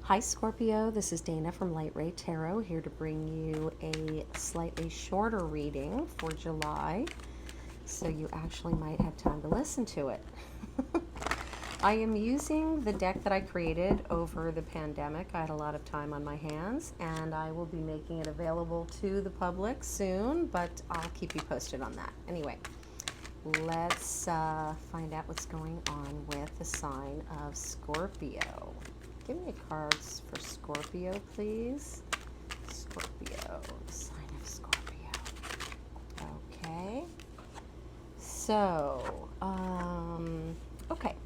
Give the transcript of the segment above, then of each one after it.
Hi Scorpio, this is Dana from Light Ray Tarot, here to bring you a slightly shorter reading for July, so you actually might have time to listen to it. I am using the deck that I created over the pandemic. I had a lot of time on my hands, and I will be making it available to the public soon, but I'll keep you posted on that. Anyway, let's find out what's going on with the sign of Scorpio. Give me cards for Scorpio, please. Scorpio, the sign of Scorpio. Okay. So, okay.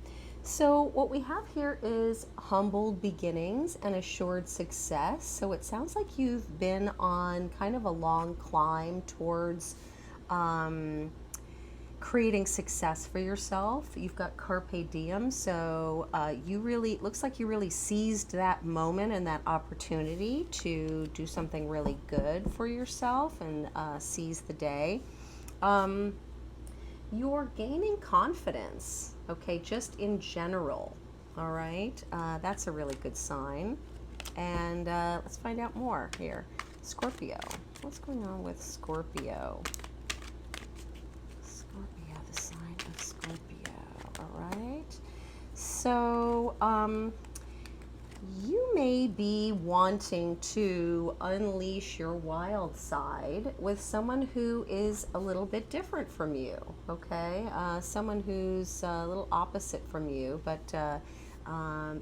So what we have here is humbled beginnings and assured success. So it sounds like you've been on kind of a long climb towards creating success for yourself. You've got carpe diem, so looks like you really seized that moment and that opportunity to do something really good for yourself and seize the day. You're gaining confidence, okay, just in general, all right? That's a really good sign. And let's find out more here. Scorpio, what's going on with Scorpio? The sign of Scorpio. All right. So, you may be wanting to unleash your wild side with someone who is a little bit different from you. Okay, someone who's a little opposite from you, but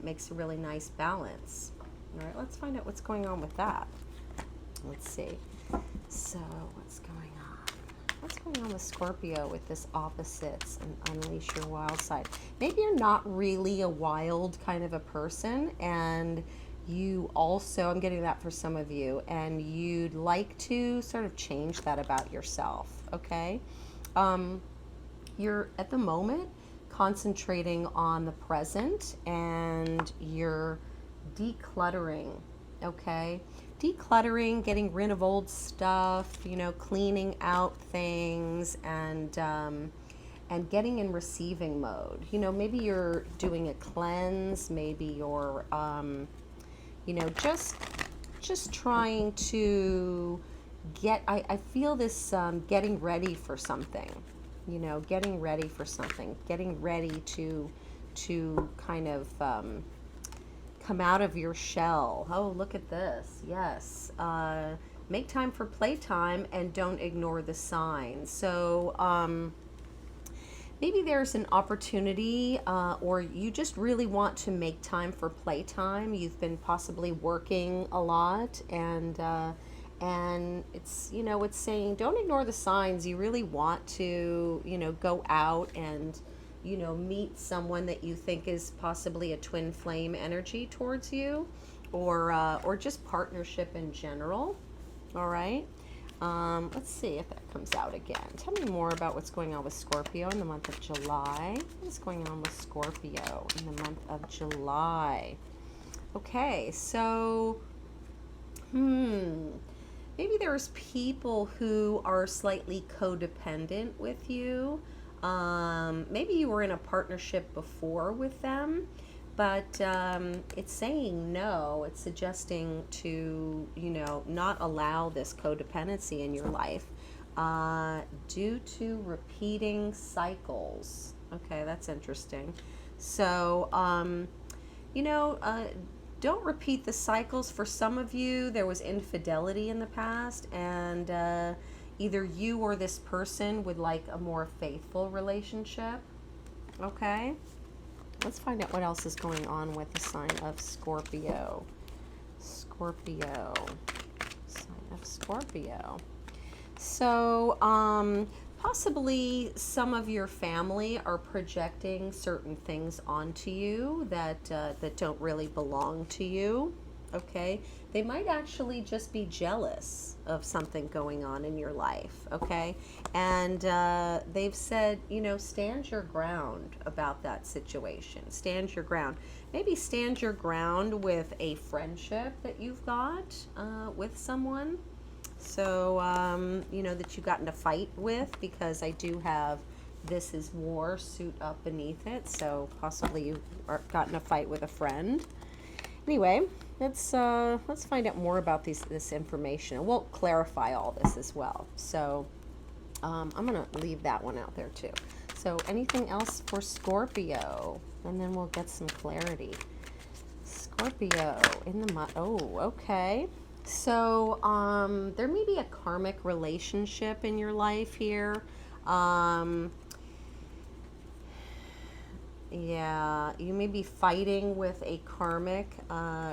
makes a really nice balance. All right. Let's find out what's going on with that. Let's see. So, what's going on? What's going on with Scorpio with this opposites and unleash your wild side? Maybe you're not really a wild kind of a person, and you also, I'm getting that for some of you, and you'd like to sort of change that about yourself, okay? You're at the moment concentrating on the present, and you're decluttering, okay? Decluttering, getting rid of old stuff, cleaning out things, and getting in receiving mode. Maybe you're doing a cleanse, maybe you're just trying to get, I feel this getting ready for something, getting ready for something, getting ready to kind of come out of your shell. Oh, look at this. Yes. Make time for playtime and don't ignore the signs. So maybe there's an opportunity or you just really want to make time for playtime. You've been possibly working a lot, and it's, it's saying don't ignore the signs. You really want to, go out and meet someone that you think is possibly a twin flame energy towards you, or just partnership in general. All right. Let's see if that comes out again. Tell me more about what's going on with Scorpio in the month of July. What is going on with Scorpio in the month of July? Okay, so, maybe there's people who are slightly codependent with you. Maybe you were in a partnership before with them, but it's saying no. It's suggesting to, not allow this codependency in your life due to repeating cycles. Okay, that's interesting. So, don't repeat the cycles. For some of you, there was infidelity in the past, and either you or this person would like a more faithful relationship. Okay? Let's find out what else is going on with the sign of Scorpio. Scorpio. Sign of Scorpio. So, possibly some of your family are projecting certain things onto you that don't really belong to you. Okay, they might actually just be jealous of something going on in your life. Okay, and they've said, stand your ground about that situation. Stand your ground. Maybe stand your ground with a friendship that you've got with someone. So that you got in a fight with, because I do have this is war suit up beneath it. So possibly you got in a fight with a friend. Anyway, let's find out more about this information, and we'll clarify all this as well. So I'm gonna leave that one out there too. So anything else for Scorpio, and then we'll get some clarity. Scorpio in the oh, okay. So there may be a karmic relationship in your life here. Yeah, you may be fighting with a karmic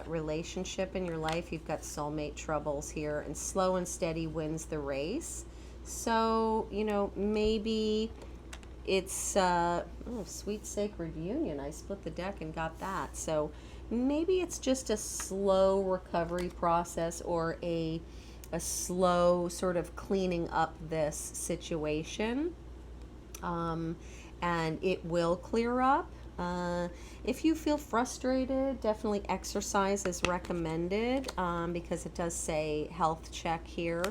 relationship in your life. You've got soulmate troubles here, and slow and steady wins the race. So, you know, maybe it's oh, sweet sacred union. I split the deck and got that. So maybe it's just a slow recovery process, or a slow sort of cleaning up this situation. And it will clear up. If you feel frustrated, definitely exercise is recommended, because it does say health check here.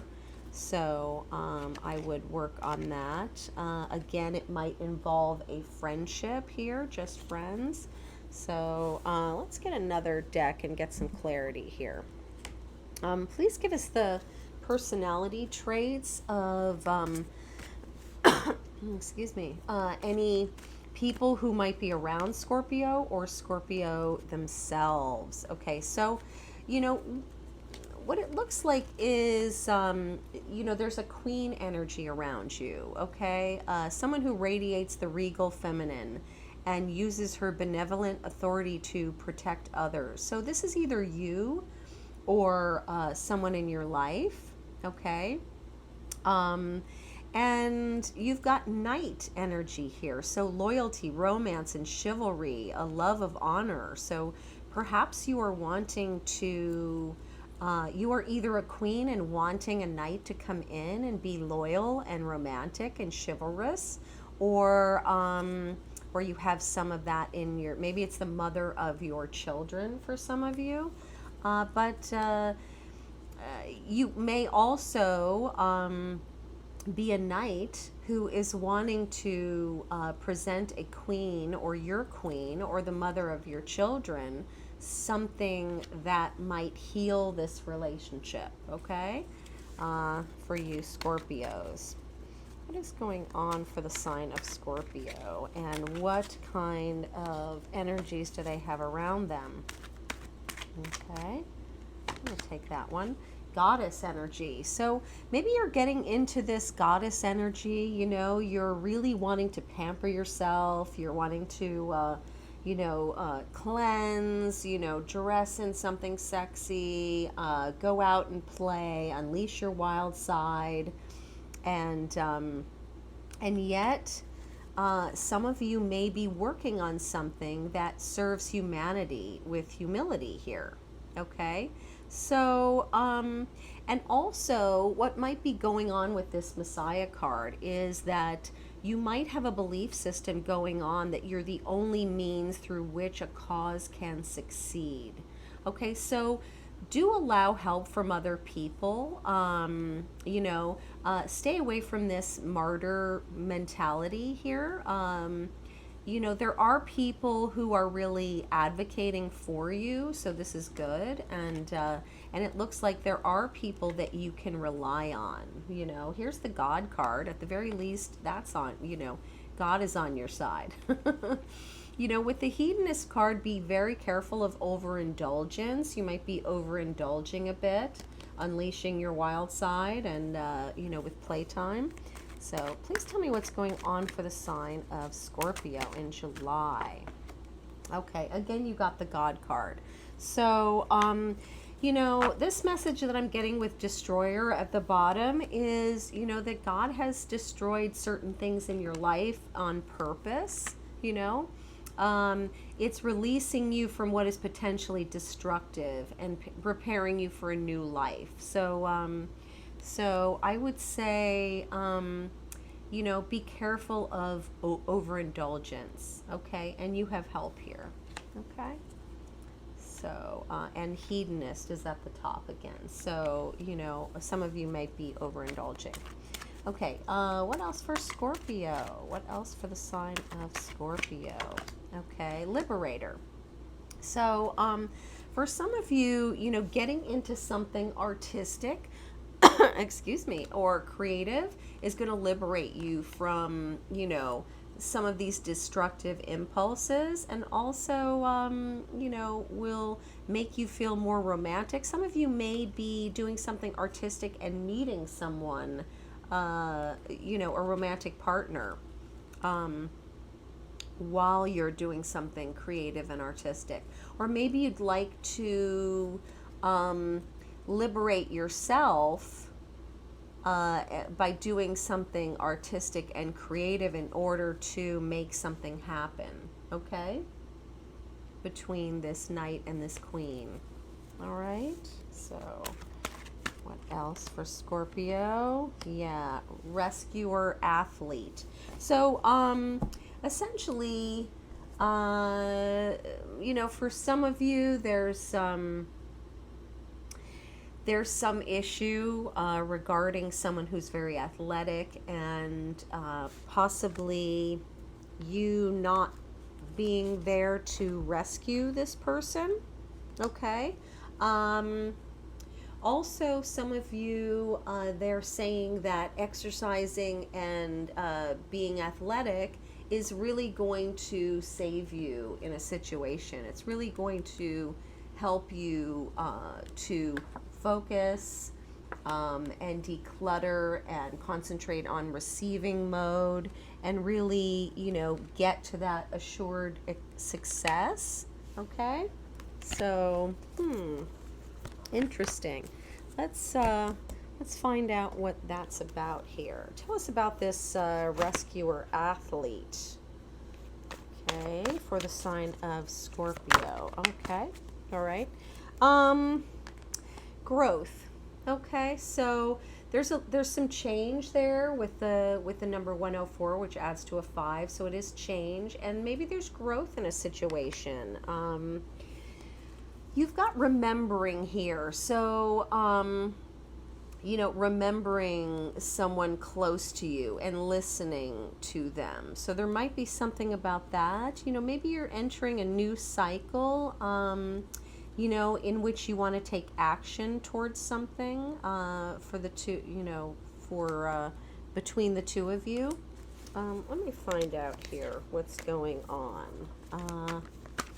So I would work on that. Again, it might involve a friendship here, just friends. So let's get another deck and get some clarity here. Please give us the personality traits of excuse me, any people who might be around Scorpio, or Scorpio themselves. Okay, so, you know, what it looks like is, you know, there's a queen energy around you, okay? Someone who radiates the regal feminine and uses her benevolent authority to protect others. So this is either you or someone in your life, okay? And you've got knight energy here. So loyalty, romance, and chivalry, a love of honor. So perhaps you are wanting to, you are either a queen and wanting a knight to come in and be loyal and romantic and chivalrous, or you have some of that in your, maybe it's the mother of your children for some of you. But you may also be a knight who is wanting to present a queen, or your queen, or the mother of your children, something that might heal this relationship, okay? For you Scorpios. What is going on for the sign of Scorpio, and what kind of energies do they have around them? Okay, I'm going to take that one. Goddess energy. So maybe you're getting into this goddess energy, you know, you're really wanting to pamper yourself, you're wanting to, you know, cleanse, you know, dress in something sexy, go out and play, unleash your wild side, and yet some of you may be working on something that serves humanity with humility here, okay? So, and also what might be going on with this Messiah card is that you might have a belief system going on that you're the only means through which a cause can succeed. Okay, so do allow help from other people. You know, stay away from this martyr mentality here. You know, there are people who are really advocating for you, so this is good, and it looks like there are people that you can rely on. You know, here's the God card. At the very least, that's on, you know, God is on your side. You know, with the hedonist card, be very careful of overindulgence. You might be overindulging a bit, unleashing your wild side, and you know, with playtime. So please tell me what's going on for the sign of Scorpio in July. Okay, again, you got the God card. So, you know, this message that I'm getting with Destroyer at the bottom is, you know, that God has destroyed certain things in your life on purpose, you know. It's releasing you from what is potentially destructive and preparing you for a new life. So, so I would say, you know, be careful of overindulgence, okay? And you have help here, okay? So, and hedonist is at the top again. So, you know, some of you might be overindulging. Okay, what else for Scorpio? What else for the sign of Scorpio? Okay, Liberator. So, For some of you, you know, getting into something artistic, excuse me, or creative is going to liberate you from, you know, some of these destructive impulses, and also, you know, will make you feel more romantic. Some of you may be doing something artistic and meeting someone, you know, a romantic partner. While you're doing something creative and artistic. Or maybe you'd like to liberate yourself by doing something artistic and creative in order to make something happen, okay? Between this knight and this queen. All right, so what else for Scorpio? Yeah, rescuer athlete. So, essentially, you know, for some of you, there's some issue regarding someone who's very athletic, and possibly you not being there to rescue this person. Okay. Also, some of you, they're saying that exercising and being athletic is really going to save you in a situation. It's really going to help you to focus and declutter and concentrate on receiving mode, and really, you know, get to that assured success. Okay, so interesting. Let's find out what that's about here. Tell us about this rescuer athlete. Okay, for the sign of Scorpio. Okay, all right. Growth. Okay, so there's some change there with the number 104, which adds to a 5, so it is change, and maybe there's growth in a situation. You've got remembering here, so you know, remembering someone close to you and listening to them. So there might be something about that. You know, maybe you're entering a new cycle, you know, in which you want to take action towards something for the two, you know, for between the two of you. Let me find out here what's going on.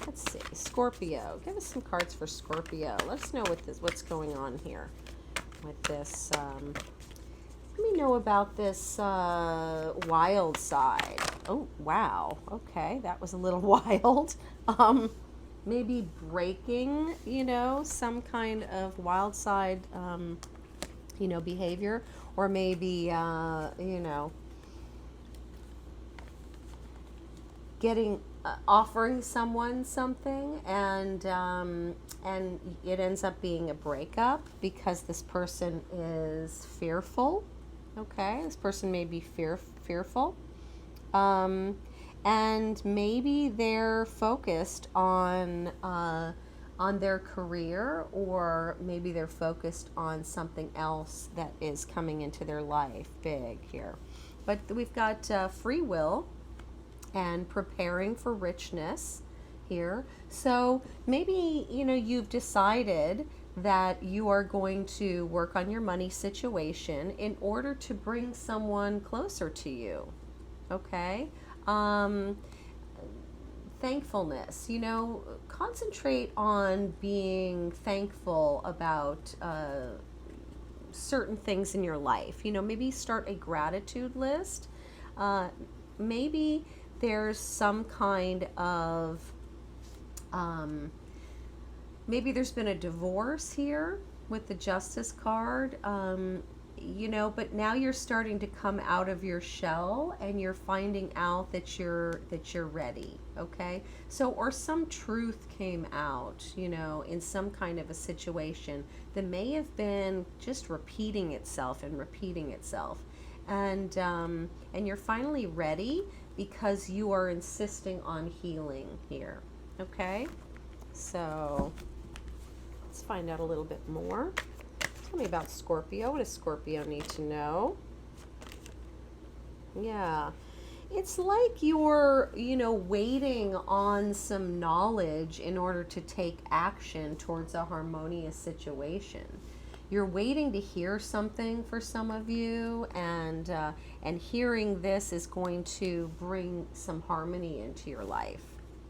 Let's see, Scorpio. Give us some cards for Scorpio. Let us know what's going on here with this. Let me know about this wild side. Oh, wow. Okay, that was a little wild. Maybe breaking, you know, some kind of wild side, you know, behavior, or maybe, you know, getting, offering someone something, and it ends up being a breakup because this person is fearful. Okay, this person may be fearful. And maybe they're focused on their career, or maybe they're focused on something else that is coming into their life big here. But we've got free will and preparing for richness here. So maybe, you know, you've decided that you are going to work on your money situation in order to bring someone closer to you. Okay? Thankfulness, you know, concentrate on being thankful about certain things in your life. You know, maybe start a gratitude list. Maybe there's some kind of, maybe there's been a divorce here with the Justice card. You know, but now you're starting to come out of your shell, and you're finding out that you're ready. Okay, so, or some truth came out, you know, in some kind of a situation that may have been just repeating itself and repeating itself, and you're finally ready because you are insisting on healing here. Okay, so let's find out a little bit more. Tell me about Scorpio. What does Scorpio need to know? Yeah. It's like you're, waiting on some knowledge in order to take action towards a harmonious situation. You're waiting to hear something for some of you, and hearing this is going to bring some harmony into your life.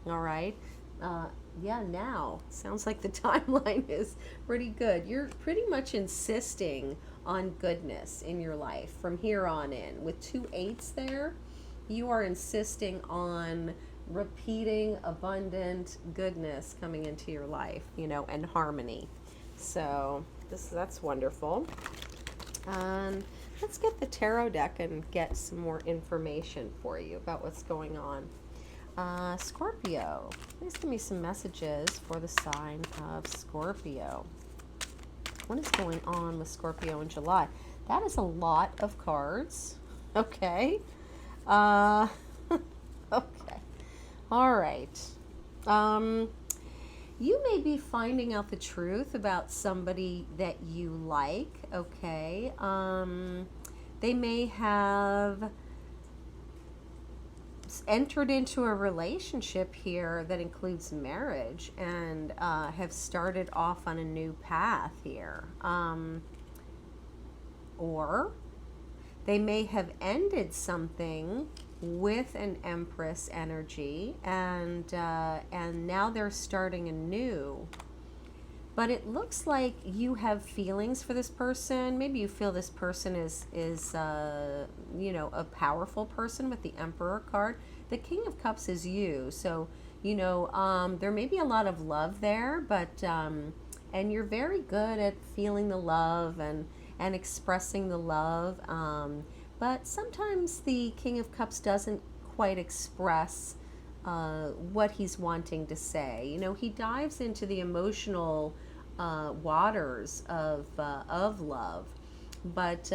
All right. Yeah, now sounds like the timeline is pretty good. You're pretty much insisting on goodness in your life from here on in. With 2 8s there, you are insisting on repeating abundant goodness coming into your life, and harmony. So that's wonderful. Let's get the tarot deck and get some more information for you about what's going on. Scorpio, please give me some messages for the sign of Scorpio. What is going on with Scorpio in July? That is a lot of cards. Okay. Okay. All right. You may be finding out the truth about somebody that you like. Okay. They may have entered into a relationship here that includes marriage and have started off on a new path here. Or they may have ended something with an Empress energy, and now they're starting anew. But it looks like you have feelings for this person. Maybe you feel this person is a powerful person with the Emperor card. The King of Cups is you. So, there may be a lot of love there, but, and you're very good at feeling the love and expressing the love. But sometimes the King of Cups doesn't quite express what he's wanting to say. He dives into the emotional waters of love, but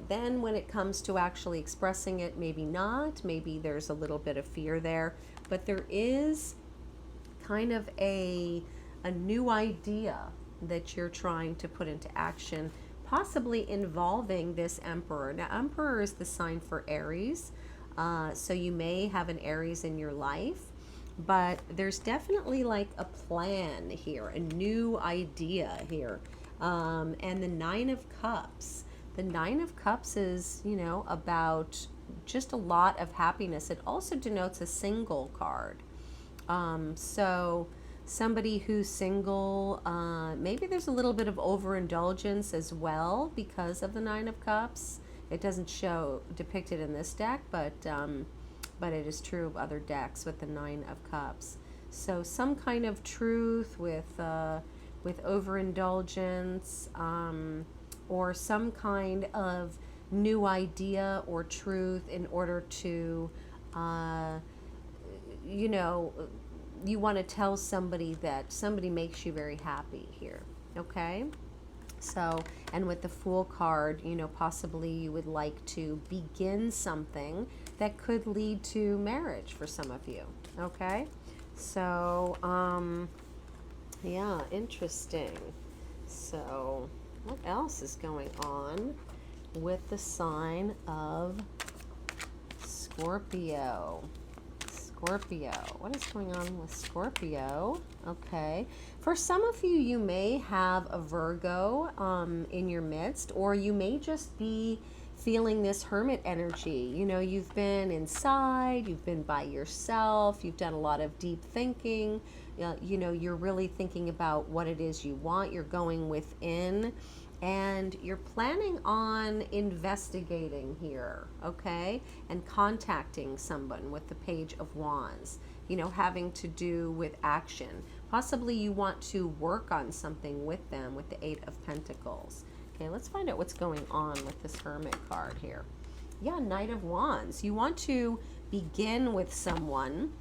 then when it comes to actually expressing it, maybe not. Maybe there's a little bit of fear there, but there is kind of a new idea that you're trying to put into action, possibly involving this Emperor. Now, Emperor is the sign for Aries, so you may have an Aries in your life. But there's definitely like a plan here, a new idea here. And the Nine of Cups. The Nine of Cups is, about just a lot of happiness. It also denotes a single card. So somebody who's single, maybe there's a little bit of overindulgence as well because of the Nine of Cups. It doesn't show depicted in this deck, but it is true of other decks with the Nine of Cups. So some kind of truth with overindulgence, or some kind of new idea or truth in order to, you want to tell somebody that somebody makes you very happy here. Okay? So, and with the Fool card, possibly you would like to begin something that could lead to marriage for some of you. Okay? So, yeah, interesting. So, what else is going on with the sign of Scorpio? Scorpio. What is going on with Scorpio? Okay. For some of you, you may have a Virgo in your midst, or you may just be feeling this hermit energy. You've been inside, you've been by yourself, you've done a lot of deep thinking. You're really thinking about what it is you want. You're going within, and you're planning on investigating here, okay? And contacting someone with the Page of Wands, having to do with action. Possibly you want to work on something with them with the Eight of Pentacles. Okay, let's find out what's going on with this Hermit card here. Yeah, Knight of Wands. You want to begin with someone,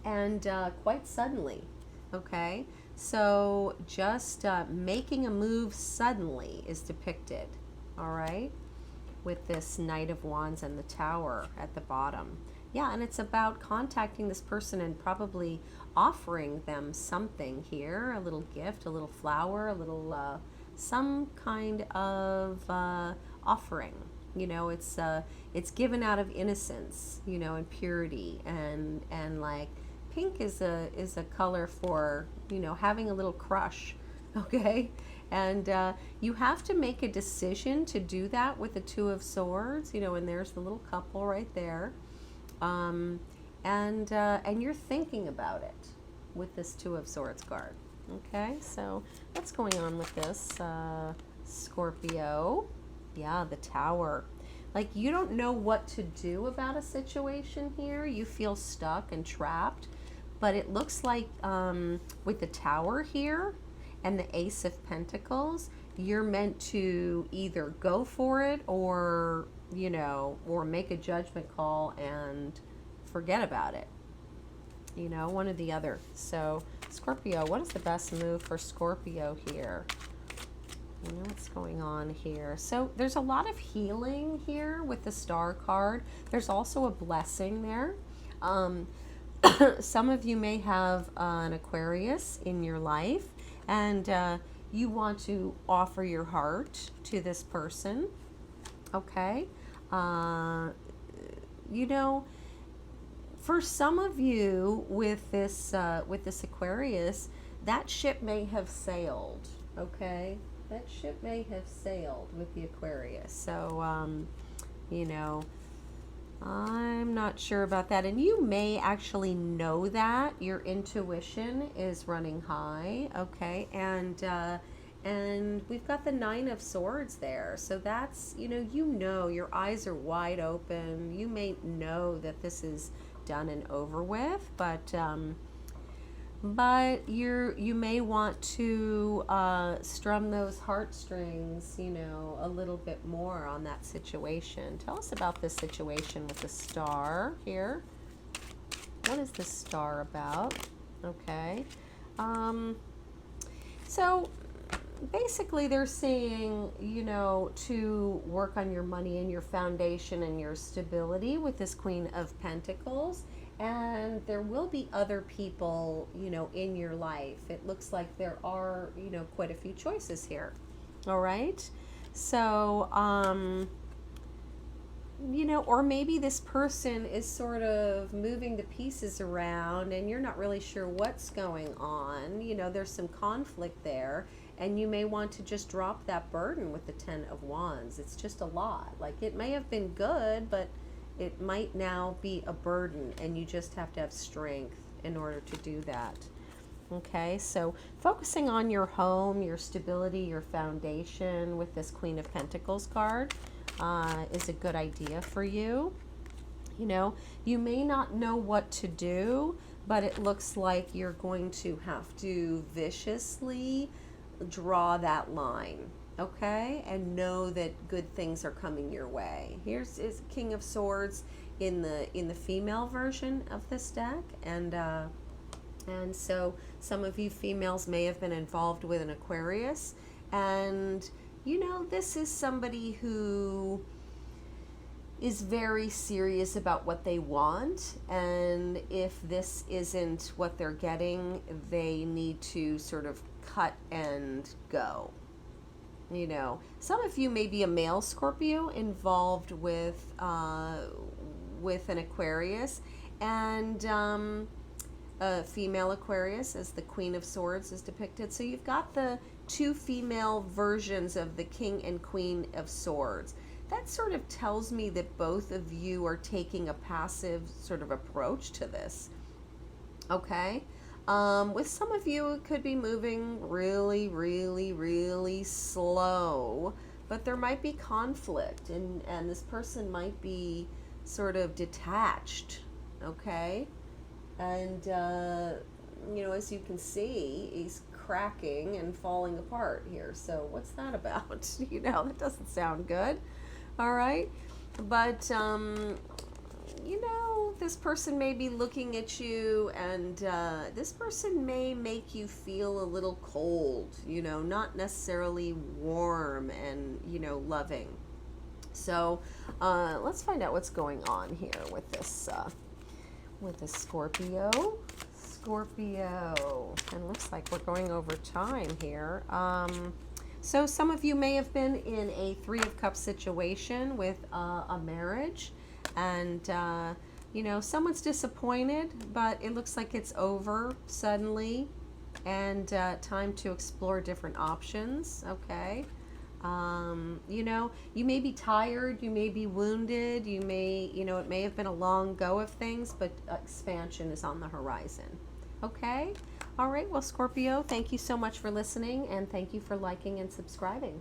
and quite suddenly, okay? So just making a move suddenly is depicted, all right, with this Knight of Wands and the Tower at the bottom. Yeah, and it's about contacting this person and probably offering them something here, a little gift, a little flower, a little, some kind of offering, You know, it's given out of innocence, you know, and purity, and like pink is a color for, you know, having a little crush, okay? And you have to make a decision to do that with the Two of Swords, you know, and there's the little couple right there. And you're thinking about it with this Two of Swords card. Okay, so what's going on with this Scorpio? Yeah, the Tower. Like, you don't know what to do about a situation here. You feel stuck and trapped. But it looks like with the Tower here and the Ace of Pentacles, you're meant to either go for it or, you know, or make a judgment call and forget about it. You know, one or the other. So, Scorpio, what is the best move for Scorpio here? You know what's going on here. So there's a lot of healing here with the Star card. There's also a blessing there. Some of you may have an Aquarius in your life, and you want to offer your heart to this person. Okay. You know, for some of you with this Aquarius, that ship may have sailed. Okay. That ship may have sailed with the Aquarius. So, you know, I'm not sure about that. And you may actually know that. Your intuition is running high. Okay. And we've got the Nine of Swords there. So that's, you know, your eyes are wide open. You may know that this is done and over with, but you may want to strum those heartstrings, you know, a little bit more on that situation. Tell us about this situation with the Star here. What is the Star about? Okay. So basically they're saying, you know, to work on your money and your foundation and your stability with this Queen of Pentacles. And there will be other people, you know, in your life. It looks like there are, you know, quite a few choices here. All right. So, you know, or maybe this person is sort of moving the pieces around and you're not really sure what's going on. You know, there's some conflict there, and you may want to just drop that burden with the Ten of Wands. It's just a lot. Like, it may have been good, but it might now be a burden, and you just have to have strength in order to do that. Okay, so focusing on your home, your stability, your foundation with this Queen of Pentacles card is a good idea for you. You know, you may not know what to do, but it looks like you're going to have to viciously draw that line. Okay, and know that good things are coming your way. Here's is King of Swords in the female version of this deck, and so some of you females may have been involved with an Aquarius, and you know, this is somebody who is very serious about what they want, and if this isn't what they're getting, they need to sort of cut and go. You know, some of you may be a male Scorpio involved with an Aquarius, and a female Aquarius as the Queen of Swords is depicted. So you've got the two female versions of the King and Queen of Swords. That sort of tells me that both of you are taking a passive sort of approach to this. Okay? With some of you, it could be moving really, really, really slow, but there might be conflict, and this person might be sort of detached, okay? And, you know, as you can see, he's cracking and falling apart here. So what's that about? You know, that doesn't sound good. All right. But, you know, this person may be looking at you, and this person may make you feel a little cold, you know, not necessarily warm and, you know, loving. So let's find out what's going on here with this Scorpio. Scorpio. And looks like we're going over time here. So some of you may have been in a Three of Cups situation with a marriage, and you know, someone's disappointed, but it looks like it's over suddenly, and time to explore different options. Okay. You know, you may be tired, you may be wounded, you may, you know, it may have been a long go of things, but expansion is on the horizon. Okay. All right. Well, Scorpio, thank you so much for listening, and thank you for liking and subscribing.